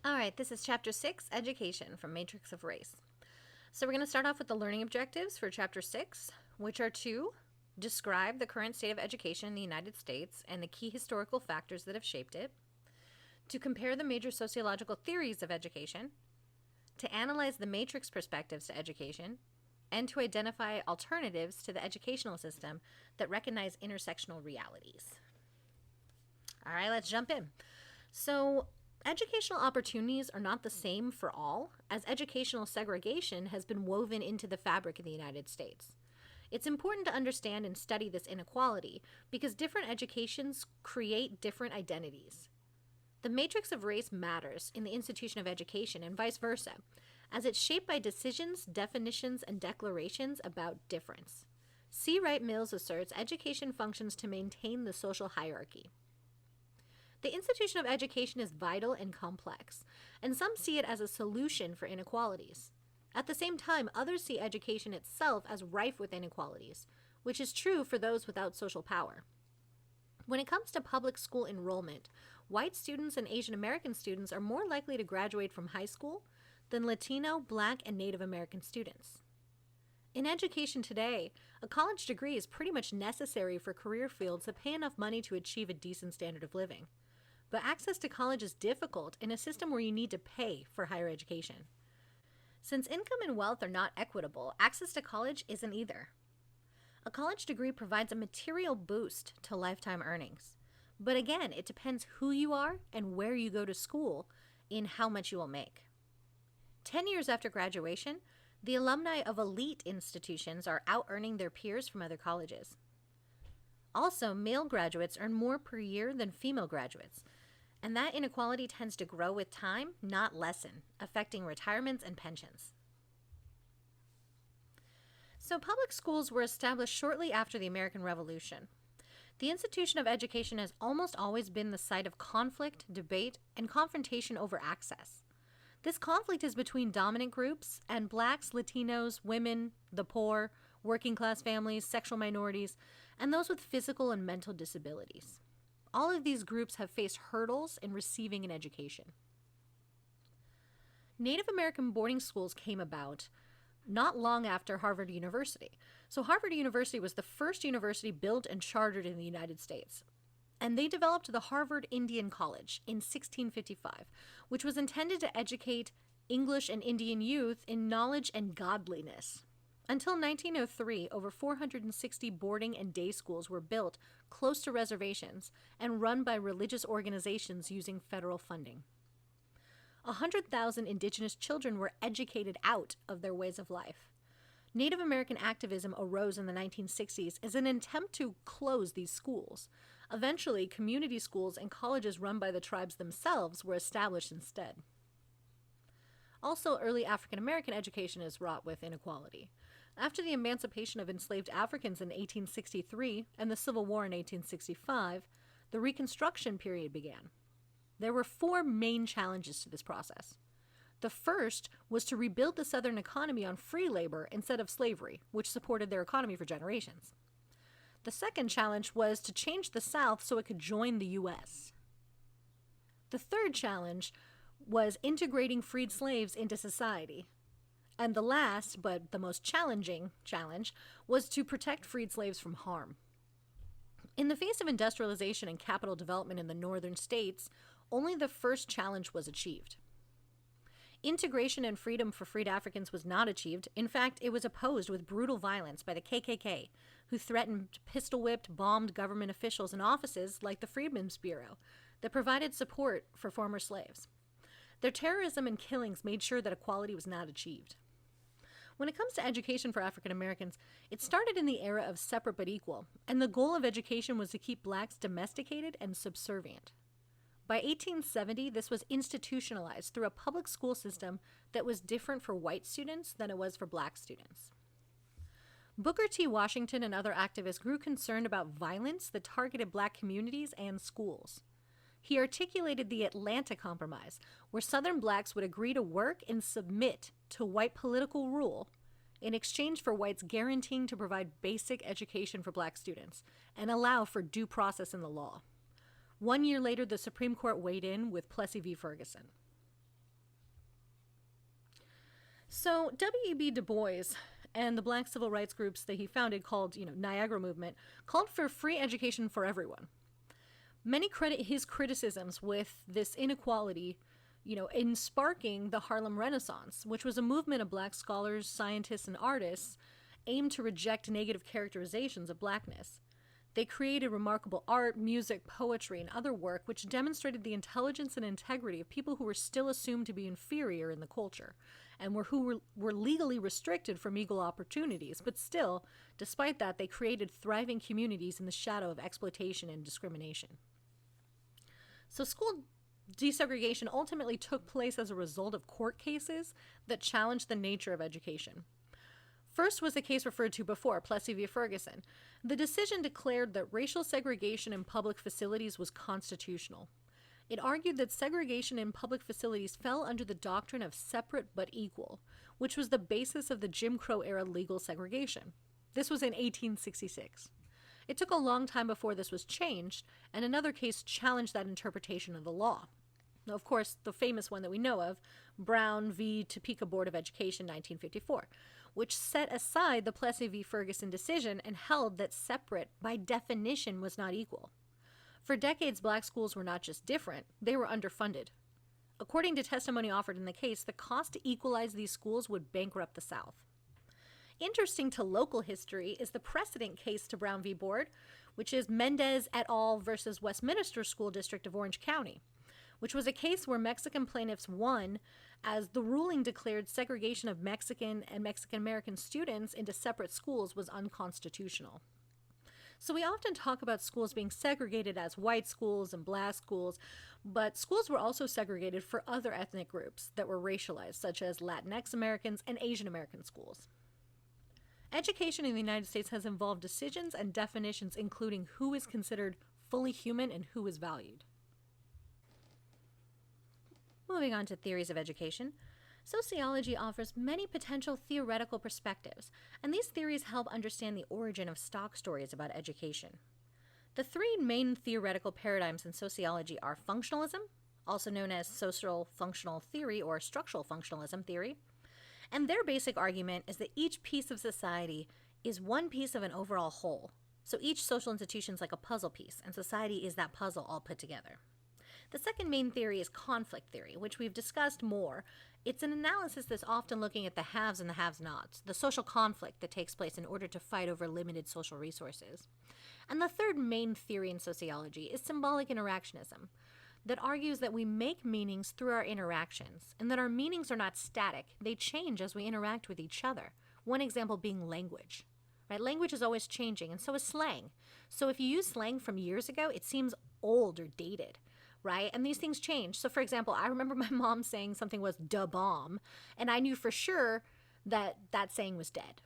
All right, this is Chapter 6, Education, from Matrix of Race. So we're going to start off with the learning objectives for Chapter 6, which are to describe the current state of education in the United States and the key historical factors that have shaped it, to compare the major sociological theories of education, to analyze the matrix perspectives to education, and to identify alternatives to the educational system that recognize intersectional realities. All right, let's jump in. So, educational opportunities are not the same for all, as educational segregation has been woven into the fabric of the United States. It's important to understand and study this inequality because different educations create different identities. The matrix of race matters in the institution of education and vice versa, as it's shaped by decisions, definitions, and declarations about difference. C. Wright Mills asserts education functions to maintain the social hierarchy. The institution of education is vital and complex, and some see it as a solution for inequalities. At the same time, others see education itself as rife with inequalities, which is true for those without social power. When it comes to public school enrollment, white students and Asian American students are more likely to graduate from high school than Latino, Black, and Native American students. In education today, a college degree is pretty much necessary for career fields that pay enough money to achieve a decent standard of living. But access to college is difficult in a system where you need to pay for higher education. Since income and wealth are not equitable, access to college isn't either. A college degree provides a material boost to lifetime earnings. But again, it depends who you are and where you go to school in how much you will make. 10 years after graduation, the alumni of elite institutions are out-earning their peers from other colleges. Also, male graduates earn more per year than female graduates, and that inequality tends to grow with time, not lessen, affecting retirements and pensions. So public schools were established shortly after the American Revolution. The institution of education has almost always been the site of conflict, debate, and confrontation over access. This conflict is between dominant groups and Blacks, Latinos, women, the poor, working class families, sexual minorities, and those with physical and mental disabilities. All of these groups have faced hurdles in receiving an education. Native American boarding schools came about not long after Harvard University. So Harvard University was the first university built and chartered in the United States. And they developed the Harvard Indian College in 1655, which was intended to educate English and Indian youth in knowledge and godliness. Until 1903, over 460 boarding and day schools were built close to reservations and run by religious organizations using federal funding. 100,000 indigenous children were educated out of their ways of life. Native American activism arose in the 1960s as an attempt to close these schools. Eventually, community schools and colleges run by the tribes themselves were established instead. Also, early African American education is wrought with inequality. After the emancipation of enslaved Africans in 1863 and the Civil War in 1865, the Reconstruction period began. There were 4 main challenges to this process. The first was to rebuild the Southern economy on free labor instead of slavery, which supported their economy for generations. The second challenge was to change the South so it could join the U.S. The third challenge was integrating freed slaves into society. And the last, but the most challenging challenge, was to protect freed slaves from harm. In the face of industrialization and capital development in the northern states, only the first challenge was achieved. Integration and freedom for freed Africans was not achieved. In fact, it was opposed with brutal violence by the KKK, who threatened, pistol-whipped, bombed government officials and offices like the Freedmen's Bureau that provided support for former slaves. Their terrorism and killings made sure that equality was not achieved. When it comes to education for African Americans, it started in the era of separate but equal, and the goal of education was to keep Blacks domesticated and subservient. By 1870, this was institutionalized through a public school system that was different for white students than it was for Black students. Booker T. Washington and other activists grew concerned about violence that targeted Black communities and schools. He articulated the Atlanta Compromise, where Southern Blacks would agree to work and submit to white political rule in exchange for whites guaranteeing to provide basic education for Black students and allow for due process in the law. 1 year later, the Supreme Court weighed in with Plessy v. Ferguson. So W.E.B. Du Bois and the black civil rights groups that he founded called, Niagara Movement, called for free education for everyone. Many credit his criticisms with this inequality, in sparking the Harlem Renaissance, which was a movement of black scholars, scientists, and artists aimed to reject negative characterizations of blackness. They created remarkable art, music, poetry, and other work which demonstrated the intelligence and integrity of people who were still assumed to be inferior in the culture and who were legally restricted from equal opportunities. But still, despite that, they created thriving communities in the shadow of exploitation and discrimination. So school desegregation ultimately took place as a result of court cases that challenged the nature of education. First was the case referred to before, Plessy v. Ferguson. The decision declared that racial segregation in public facilities was constitutional. It argued that segregation in public facilities fell under the doctrine of separate but equal, which was the basis of the Jim Crow-era legal segregation. This was in 1866. It took a long time before this was changed, and another case challenged that interpretation of the law. Now, of course, the famous one that we know of, Brown v. Topeka Board of Education, 1954, which set aside the Plessy v. Ferguson decision and held that separate, by definition, was not equal. For decades, black schools were not just different, they were underfunded. According to testimony offered in the case, the cost to equalize these schools would bankrupt the South. Interesting to local history is the precedent case to Brown v. Board, which is Mendez et al. Versus Westminster School District of Orange County, which was a case where Mexican plaintiffs won as the ruling declared segregation of Mexican and Mexican-American students into separate schools was unconstitutional. So we often talk about schools being segregated as white schools and black schools, but schools were also segregated for other ethnic groups that were racialized, such as Latinx Americans and Asian American schools. Education in the United States has involved decisions and definitions including who is considered fully human and who is valued. Moving on to theories of education, sociology offers many potential theoretical perspectives, and these theories help understand the origin of stock stories about education. The three main theoretical paradigms in sociology are functionalism, also known as social functional theory or structural functionalism theory, and their basic argument is that each piece of society is one piece of an overall whole. So each social institution is like a puzzle piece, and society is that puzzle all put together. The second main theory is conflict theory, which we've discussed more. It's an analysis that's often looking at the haves and the have-nots, the social conflict that takes place in order to fight over limited social resources. And the third main theory in sociology is symbolic interactionism, that argues that we make meanings through our interactions, and that our meanings are not static. They change as we interact with each other. One example being language. Right? Language is always changing, and so is slang. So if you use slang from years ago, it seems old or dated. Right? And these things change. So, for example, I remember my mom saying something was da bomb, and I knew for sure that that saying was dead.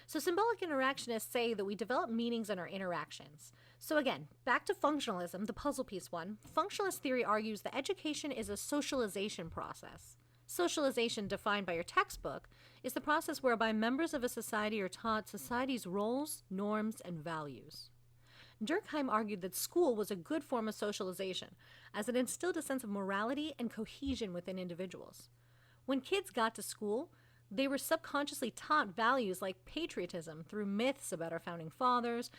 So symbolic interactionists say that we develop meanings in our interactions. So again, back to functionalism, the puzzle piece one. Functionalist theory argues that education is a socialization process. Socialization, defined by your textbook, is the process whereby members of a society are taught society's roles, norms, and values. Durkheim argued that school was a good form of socialization, as it instilled a sense of morality and cohesion within individuals. When kids got to school, they were subconsciously taught values like patriotism through myths about our founding fathers,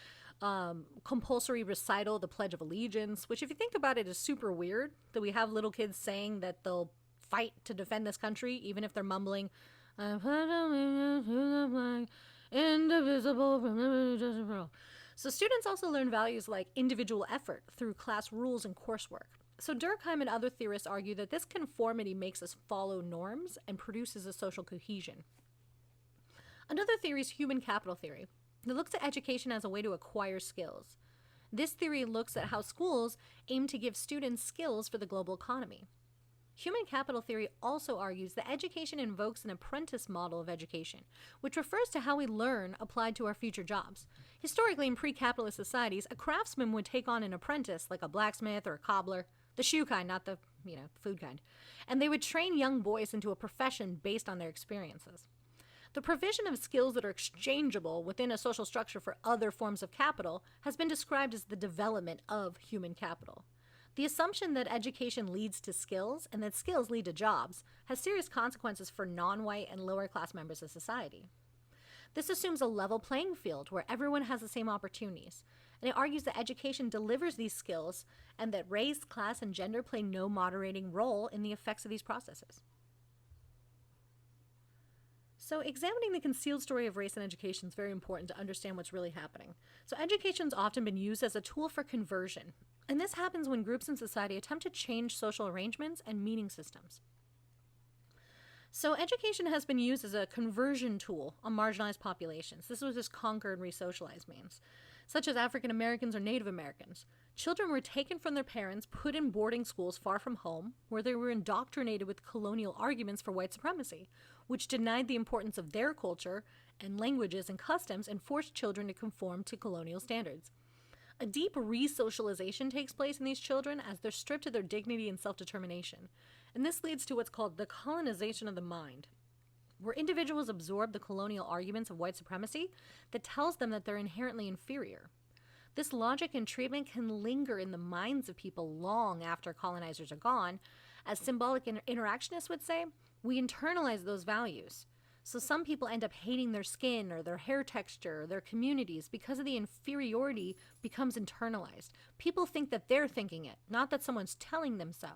compulsory recital, the Pledge of Allegiance, which if you think about it is super weird, that we have little kids saying that they'll fight to defend this country, even if they're mumbling, indivisible from liberty, justice, and for all. So students also learn values like individual effort through class rules and coursework. So Durkheim and other theorists argue that this conformity makes us follow norms and produces a social cohesion. Another theory is human capital theory. It looks at education as a way to acquire skills. This theory looks at how schools aim to give students skills for the global economy. Human capital theory also argues that education invokes an apprentice model of education, which refers to how we learn applied to our future jobs. Historically, in pre-capitalist societies, a craftsman would take on an apprentice, like a blacksmith or a cobbler, the shoe kind, not the, food kind, and they would train young boys into a profession based on their experiences. The provision of skills that are exchangeable within a social structure for other forms of capital has been described as the development of human capital. The assumption that education leads to skills and that skills lead to jobs has serious consequences for non-white and lower-class members of society. This assumes a level playing field where everyone has the same opportunities, and it argues that education delivers these skills and that race, class, and gender play no moderating role in the effects of these processes. So examining the concealed story of race in education is very important to understand what's really happening. So education's often been used as a tool for conversion, and this happens when groups in society attempt to change social arrangements and meaning systems. So education has been used as a conversion tool on marginalized populations. This was just conquer and re-socialize means, such as African Americans or Native Americans. Children were taken from their parents, put in boarding schools far from home, where they were indoctrinated with colonial arguments for white supremacy, which denied the importance of their culture and languages and customs and forced children to conform to colonial standards. A deep re-socialization takes place in these children as they're stripped of their dignity and self-determination. And this leads to what's called the colonization of the mind, where individuals absorb the colonial arguments of white supremacy that tells them that they're inherently inferior. This logic and treatment can linger in the minds of people long after colonizers are gone. As symbolic interactionists would say, we internalize those values. So some people end up hating their skin or their hair texture or their communities because of the inferiority becomes internalized. People think that they're thinking it, not that someone's telling them so.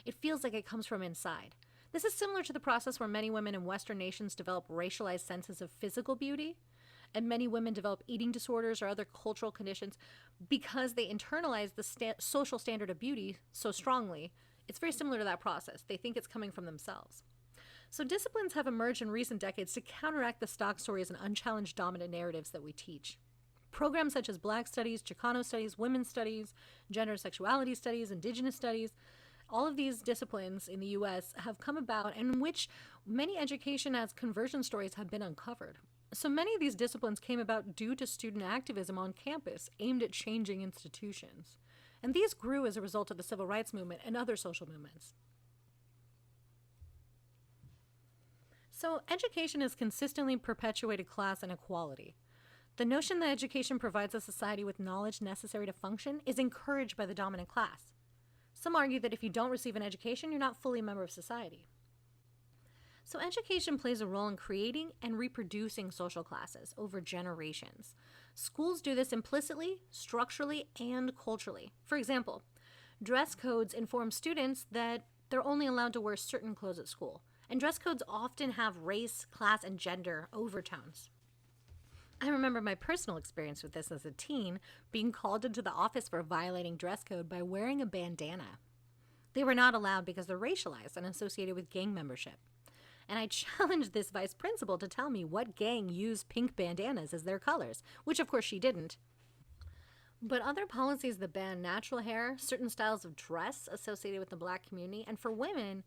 It feels like it comes from inside. This is similar to the process where many women in Western nations develop racialized senses of physical beauty, and many women develop eating disorders or other cultural conditions because they internalize the social standard of beauty so strongly. It's very similar to that process. They think it's coming from themselves. So disciplines have emerged in recent decades to counteract the stock stories and unchallenged dominant narratives that we teach. Programs such as Black Studies, Chicano Studies, Women's Studies, Gender Sexuality Studies, Indigenous Studies, all of these disciplines in the U.S. have come about in which many education as conversion stories have been uncovered. So many of these disciplines came about due to student activism on campus aimed at changing institutions. And these grew as a result of the civil rights movement and other social movements. So education has consistently perpetuated class inequality. The notion that education provides a society with knowledge necessary to function is encouraged by the dominant class. Some argue that if you don't receive an education, you're not fully a member of society. So education plays a role in creating and reproducing social classes over generations. Schools do this implicitly, structurally, and culturally. For example, dress codes inform students that they're only allowed to wear certain clothes at school. And dress codes often have race, class, and gender overtones. I remember my personal experience with this as a teen, being called into the office for violating dress code by wearing a bandana. They were not allowed because they're racialized and associated with gang membership. And I challenged this vice principal to tell me what gang used pink bandanas as their colors, which of course she didn't. But other policies that ban natural hair, certain styles of dress associated with the Black community, and for women,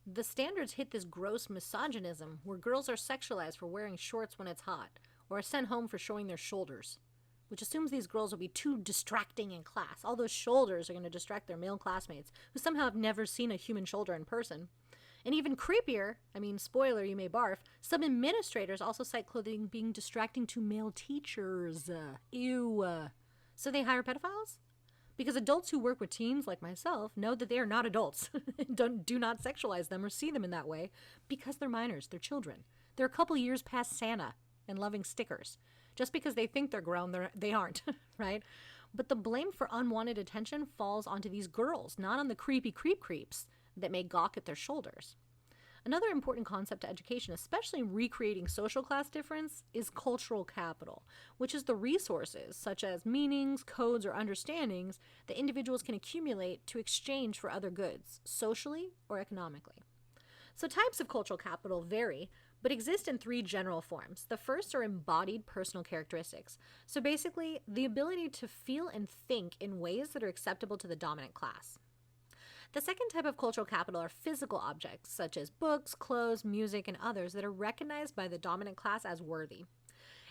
the standards hit this gross misogynism where girls are sexualized for wearing shorts when it's hot, or are sent home for showing their shoulders, which assumes these girls will be too distracting in class. All those shoulders are going to distract their male classmates, who somehow have never seen a human shoulder in person. And even creepier, spoiler, you may barf, some administrators also cite clothing being distracting to male teachers. Ew. So they hire pedophiles? Because adults who work with teens, like myself, know that they are not adults. Do not sexualize them or see them in that way, because they're minors, they're children. They're a couple years past Santa and loving stickers. Just because they think they're grown, they aren't, right? But the blame for unwanted attention falls onto these girls, not on the creepy creeps that may gawk at their shoulders. Another important concept to education, especially in recreating social class difference, is cultural capital, which is the resources, such as meanings, codes, or understandings, that individuals can accumulate to exchange for other goods, socially or economically. So types of cultural capital vary, but exist in three general forms. The first are embodied personal characteristics. So basically, the ability to feel and think in ways that are acceptable to the dominant class. The second type of cultural capital are physical objects, such as books, clothes, music, and others that are recognized by the dominant class as worthy.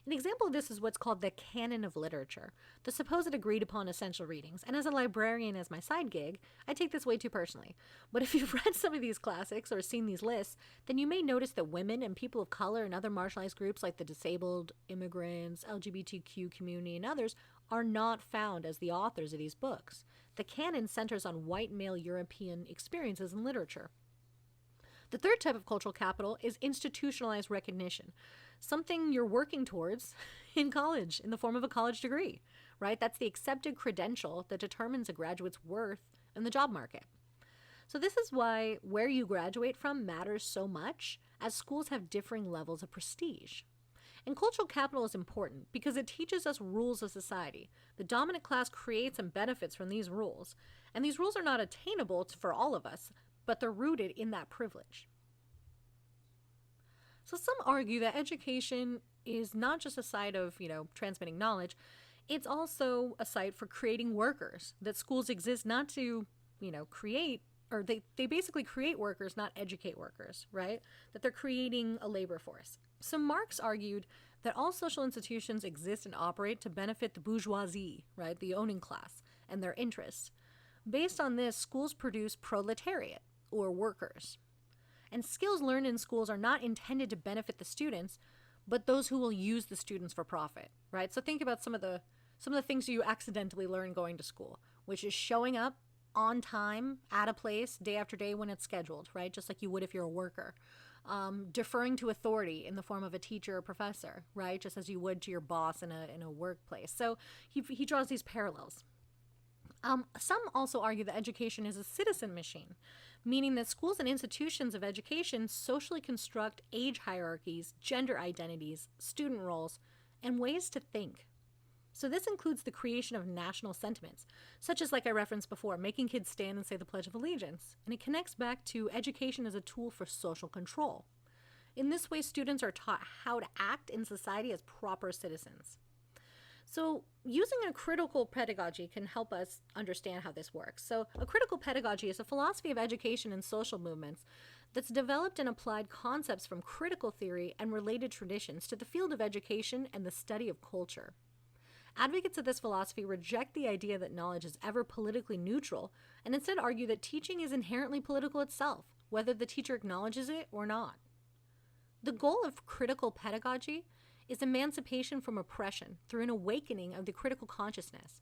An example of this is what's called the canon of literature, the supposed agreed-upon essential readings. And as a librarian as my side gig, I take this way too personally. But if you've read some of these classics or seen these lists, then you may notice that women and people of color and other marginalized groups like the disabled, immigrants, LGBTQ community, and others are not found as the authors of these books. The canon centers on white male European experiences in literature. The third type of cultural capital is institutionalized recognition, something you're working towards in college in the form of a college degree, right? That's the accepted credential that determines a graduate's worth in the job market. So this is why where you graduate from matters so much, as schools have differing levels of prestige. And cultural capital is important because it teaches us rules of society. The dominant class creates and benefits from these rules, and these rules are not attainable for all of us, but they're rooted in that privilege. So some argue that education is not just a site of, transmitting knowledge, it's also a site for creating workers, that schools exist not to, create, or they basically create workers, not educate workers, right? That they're creating a labor force. So Marx argued that all social institutions exist and operate to benefit the bourgeoisie, right, the owning class, and their interests. Based on this, schools produce proletariat, or workers. And skills learned in schools are not intended to benefit the students, but those who will use the students for profit, right? So think about some of the things you accidentally learn going to school, which is showing up on time at a place day after day when it's scheduled, right? Just like you would if you're a worker. Deferring to authority in the form of a teacher or professor, right? Just as you would to your boss in a workplace. So he draws these parallels. Some also argue that education is a citizen machine, meaning that schools and institutions of education socially construct age hierarchies, gender identities, student roles, and ways to think. So this includes the creation of national sentiments, such as, like I referenced before, making kids stand and say the Pledge of Allegiance. And it connects back to education as a tool for social control. In this way, students are taught how to act in society as proper citizens. So using a critical pedagogy can help us understand how this works. So a critical pedagogy is a philosophy of education and social movements that's developed and applied concepts from critical theory and related traditions to the field of education and the study of culture. Advocates of this philosophy reject the idea that knowledge is ever politically neutral and instead argue that teaching is inherently political itself, whether the teacher acknowledges it or not. The goal of critical pedagogy is emancipation from oppression through an awakening of the critical consciousness.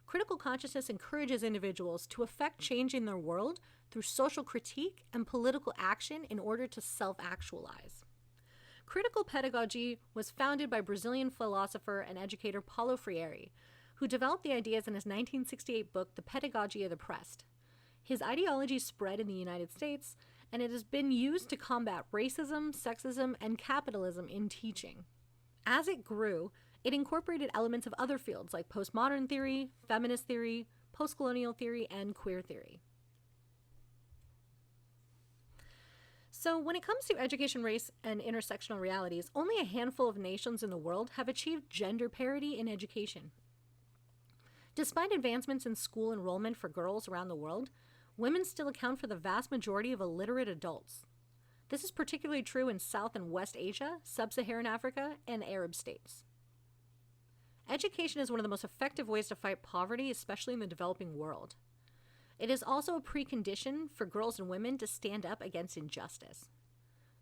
Critical consciousness encourages individuals to effect change in their world through social critique and political action in order to self-actualize. Critical pedagogy was founded by Brazilian philosopher and educator Paulo Freire, who developed the ideas in his 1968 book, The Pedagogy of the Oppressed. His ideology spread in the United States, and it has been used to combat racism, sexism, and capitalism in teaching. As it grew, it incorporated elements of other fields like postmodern theory, feminist theory, postcolonial theory, and queer theory. So when it comes to education, race, and intersectional realities, only a handful of nations in the world have achieved gender parity in education. Despite advancements in school enrollment for girls around the world, women still account for the vast majority of illiterate adults. This is particularly true in South and West Asia, Sub-Saharan Africa, and Arab states. Education is one of the most effective ways to fight poverty, especially in the developing world. It is also a precondition for girls and women to stand up against injustice.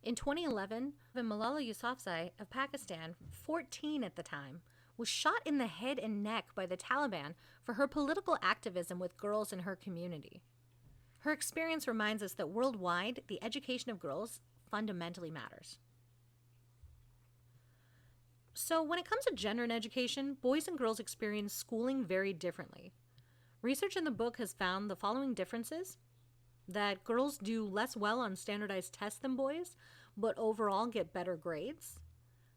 In 2011, Malala Yousafzai of Pakistan, 14 at the time, was shot in the head and neck by the Taliban for her political activism with girls in her community. Her experience reminds us that worldwide, the education of girls fundamentally matters. So when it comes to gender in education, boys and girls experience schooling very differently. Research in the book has found the following differences: that girls do less well on standardized tests than boys, but overall get better grades;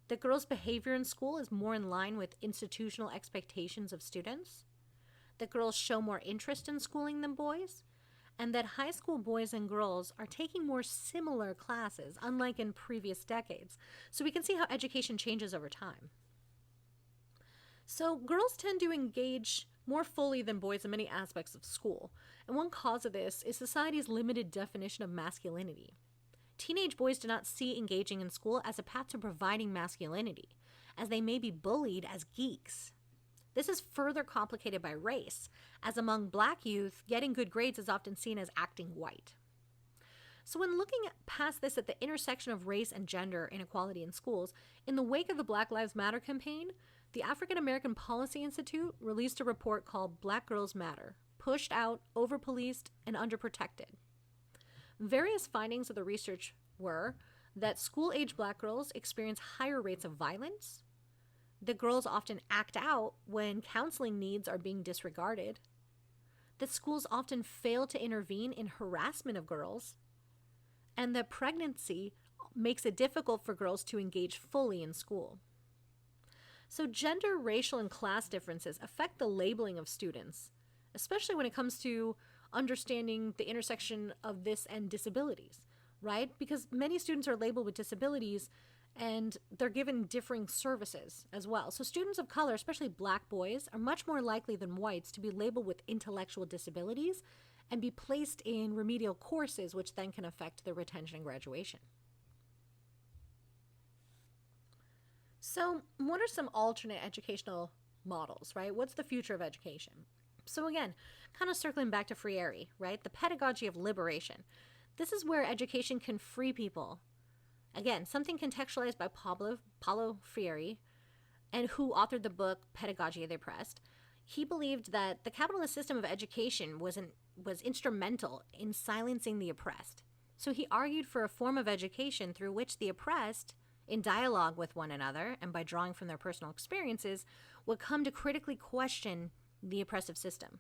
that girls' behavior in school is more in line with institutional expectations of students; that girls show more interest in schooling than boys; and that high school boys and girls are taking more similar classes, unlike in previous decades. So we can see how education changes over time. So girls tend to engage more fully than boys in many aspects of school, and one cause of this is society's limited definition of masculinity. Teenage boys do not see engaging in school as a path to providing masculinity, as they may be bullied as geeks. This is further complicated by race, as among Black youth, getting good grades is often seen as acting white. So when looking past this at the intersection of race and gender inequality in schools, in the wake of the Black Lives Matter campaign, The African American Policy Institute released a report called Black Girls Matter: Pushed Out, Over-Policed, and Underprotected. Various findings of the research were that school-age Black girls experience higher rates of violence, that girls often act out when counseling needs are being disregarded, that schools often fail to intervene in harassment of girls, and that pregnancy makes it difficult for girls to engage fully in school. So gender, racial, and class differences affect the labeling of students, especially when it comes to understanding the intersection of this and disabilities, right? Because many students are labeled with disabilities and they're given differing services as well. So students of color, especially Black boys, are much more likely than whites to be labeled with intellectual disabilities and be placed in remedial courses, which then can affect their retention and graduation. So what are some alternate educational models, right? What's the future of education? So again, kind of circling back to Freire, right? The pedagogy of liberation. This is where education can free people. Again, something contextualized by Paulo Freire, and who authored the book Pedagogy of the Oppressed. He believed that the capitalist system of education was instrumental in silencing the oppressed. So he argued for a form of education through which the oppressed, in dialogue with one another and by drawing from their personal experiences, would come to critically question the oppressive system.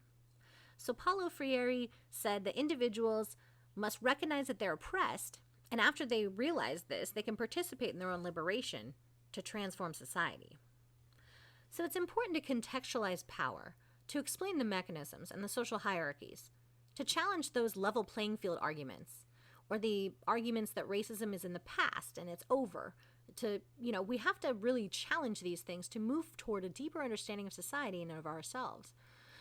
So Paulo Freire said that individuals must recognize that they're oppressed, and after they realize this, they can participate in their own liberation to transform society. So it's important to contextualize power, to explain the mechanisms and the social hierarchies, to challenge those level playing field arguments, or the arguments that racism is in the past and it's over. We have to really challenge these things to move toward a deeper understanding of society and of ourselves.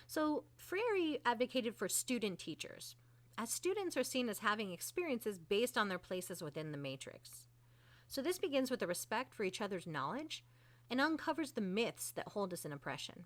So Freire advocated for student teachers, as students are seen as having experiences based on their places within the matrix. So this begins with a respect for each other's knowledge and uncovers the myths that hold us in oppression.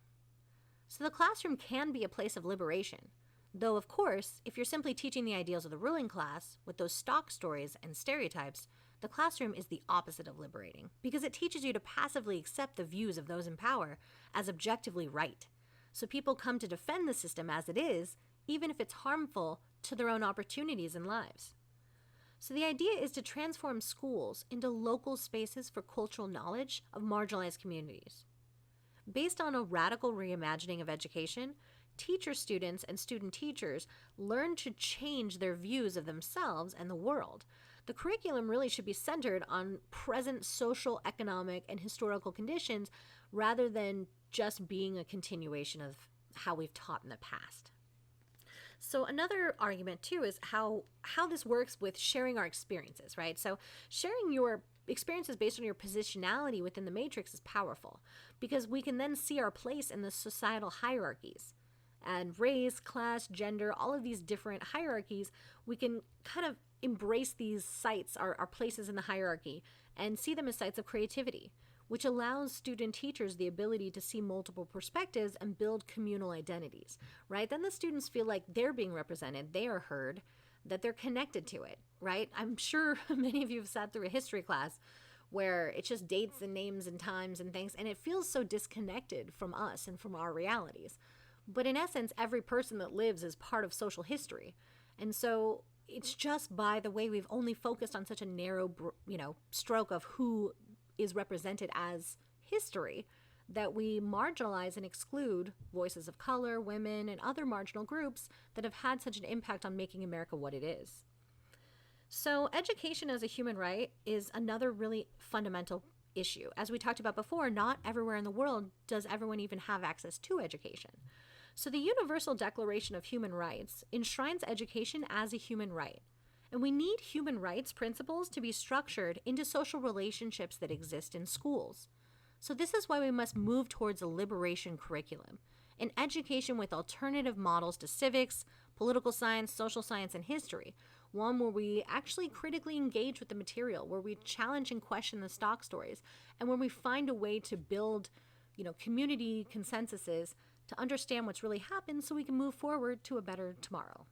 So the classroom can be a place of liberation, though of course, if you're simply teaching the ideals of the ruling class with those stock stories and stereotypes, the classroom is the opposite of liberating, because it teaches you to passively accept the views of those in power as objectively right. So people come to defend the system as it is, even if it's harmful to their own opportunities and lives. So the idea is to transform schools into local spaces for cultural knowledge of marginalized communities. Based on a radical reimagining of education, teacher students and student teachers learn to change their views of themselves and the world. The curriculum really should be centered on present social, economic, and historical conditions rather than just being a continuation of how we've taught in the past. So another argument too is how this works with sharing our experiences, right? So sharing your experiences based on your positionality within the matrix is powerful because we can then see our place in the societal hierarchies. And race, class, gender, all of these different hierarchies, we can kind of embrace these sites, our places in the hierarchy, and see them as sites of creativity, which allows student teachers the ability to see multiple perspectives and build communal identities, right? Then the students feel like they're being represented, they are heard, that they're connected to it, right? I'm sure many of you have sat through a history class where it's just dates and names and times and things, and it feels so disconnected from us and from our realities. But in essence, every person that lives is part of social history. And so it's just by the way we've only focused on such a narrow, stroke of who is represented as history that we marginalize and exclude voices of color, women, and other marginal groups that have had such an impact on making America what it is. So education as a human right is another really fundamental issue. As we talked about before, not everywhere in the world does everyone even have access to education. So the Universal Declaration of Human Rights enshrines education as a human right. And we need human rights principles to be structured into social relationships that exist in schools. So this is why we must move towards a liberation curriculum, an education with alternative models to civics, political science, social science, and history, one where we actually critically engage with the material, where we challenge and question the stock stories, and where we find a way to build, community consensuses to understand what's really happened so we can move forward to a better tomorrow.